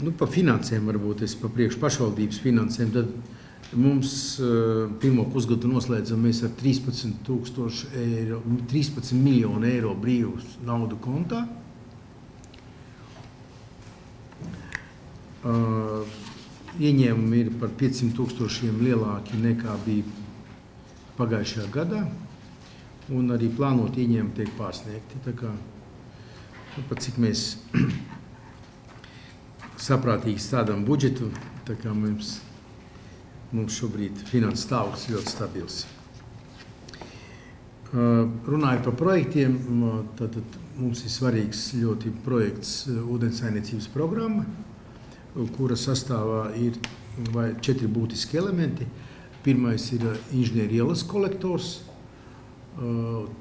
Pa finansēm varbūt es pa priekšu pašvaldības finansēm, tad mums pirmo pusgadu noslēdzam mēs ar 13 miljonu eiro brīvus naudu kontā. Ieņēmumi ir par 500 000 lielāki nekā bija pagājušajā gadā, un arī plānot ieņēmumi tiek pārsniegti. Tā kā, pat cik mēs saprātīgi stādām budžetu, tā kā mums šobrīd finanses stāvoklis ļoti stabils. Runājot par projektiem, tad mums ir svarīgs ļoti projekts ūdensaimniecības programma, kura sastāvā ir 4 būtiski elementi. Pirmais ir inženieru ielas kolektors.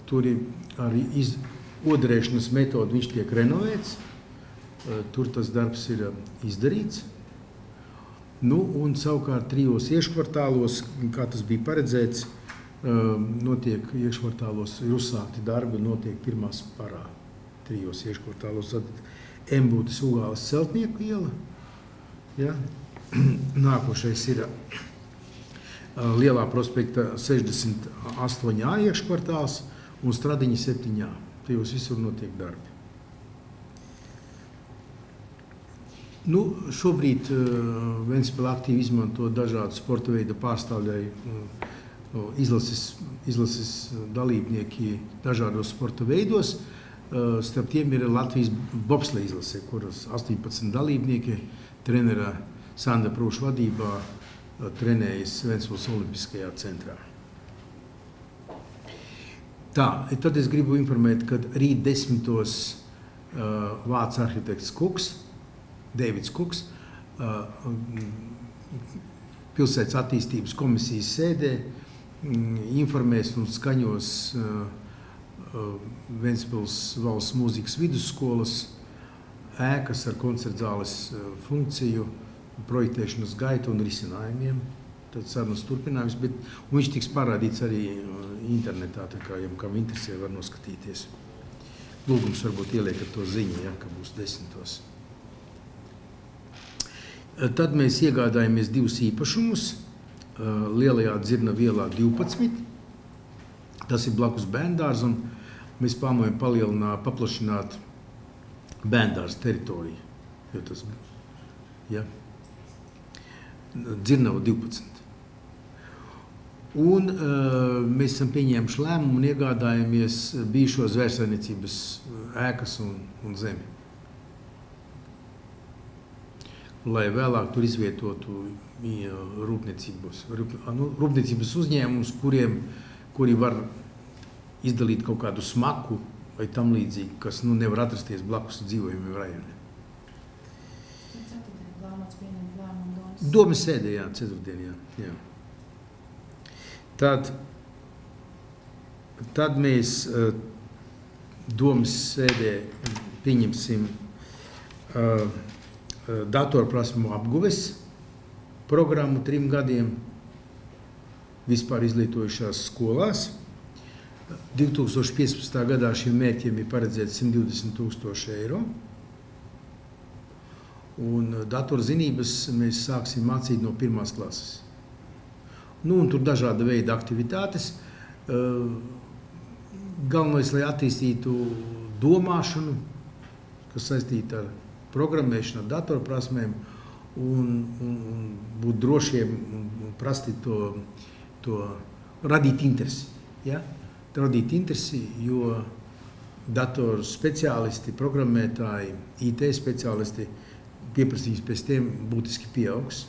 Tur ir arī oderēšanas metode, viņš tiek renovēts. Tur tas darbs ir izdarīts. Un savukārt 3 iekškvartālos, kā tas bija paredzēts, notiek iekškvartālos, ir uzsākti darbi, notiek pirmās parā 3 iekškvartālos. Tad Embūtes Ugāles Celtnieku iela. Ja? Nākošais ir Lielā prospekta 68A iekškvartāls un Stradiņa 7A. Tajos visur notiek darbi. Šobrīd Ventspile aktīvi izmanto dažādu sporta veidu pārstāvļai izlases dalībnieki dažādos sporta veidos. Starp tiem ir Latvijas bobsleja izlase, kuras 18 dalībnieki trenera Sanda Prūša vadībā trenējas Ventspiles Olimpiskajā centrā. Tad es gribu informēt, ka rīt 10. vācu arhitekts Deivids Kuks pilsētas attīstības komisijas sēdē informēs un skaņos Ventspils valsts mūzikas vidusskolas ēkas ar koncertzāles funkciju, projektēšanas gaitu un risinājumiem. Tad sarunas turpinājums, bet viņš tiks parādīts arī internetā, tā kā jums kam interesē var noskatīties. Lūgums varbūt ieliekat to ziņu, ja, ka būs 10. Tad mēs iegādājamies 2 īpašumus. Lielajā Dzirnavu ielā 12. Tas ir blakus bērndārzam. Mēs plānojam paplašināt bērndārza teritoriju. Ja. Dzirnava 12. Un mēs esam pieņēmuši lēmumu un iegādājamies bijušo zvērsaimniecības ēkas un zemi. Lai vēlāk tur izvietotu rūpniecības uzņēmumus, kuri var izdalīt kaut kādu smaku vai tam līdzīgi, kas nevar atrasties blakus dzīvojumiem rajoniem. Domas sēdē, jā, ceturtdienā, jā. Tad mēs domas sēdē pieņemsim datorprasmu apguves programmu 3 gadiem vispār izglītojušās skolās. 2015. gadā šiem mērķiem ir paredzēts 120 000 eiro. Un datorzinības mēs sāksim mācīt no 1. klases. Un tur dažāda veida aktivitātes. Galvenais, lai attīstītu domāšanu, kas saistīta ar programmēšanu, ar datorprasmēm un būt drošiem un prasti to radīt interesi. Ja? Radīt interesi, jo datoru speciālisti, programmētāji, IT speciālisti pieprasījums pēc tiem būtiski pieaugs.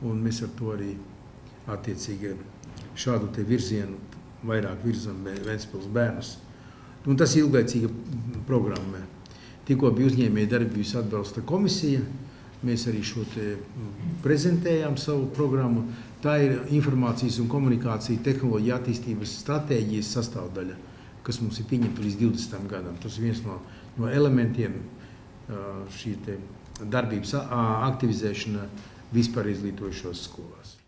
Un mēs ar to arī attiecīgi šādu te virzienu vairāk virzam Ventspils bērnus. Un tas ir ilglaicīga programma. Tikko bija uzņēmēja darbības atbalsta komisija, mēs arī šo te prezentējām savu programmu. Tā ir informācijas un komunikācija tehnoloģija attīstības stratēģijas sastāvdaļa, kas mums ir pieņemta līdz 20. gadam. Tas ir viens no elementiem šī te darbības aktivizēšana vispār izglītojušos skolās.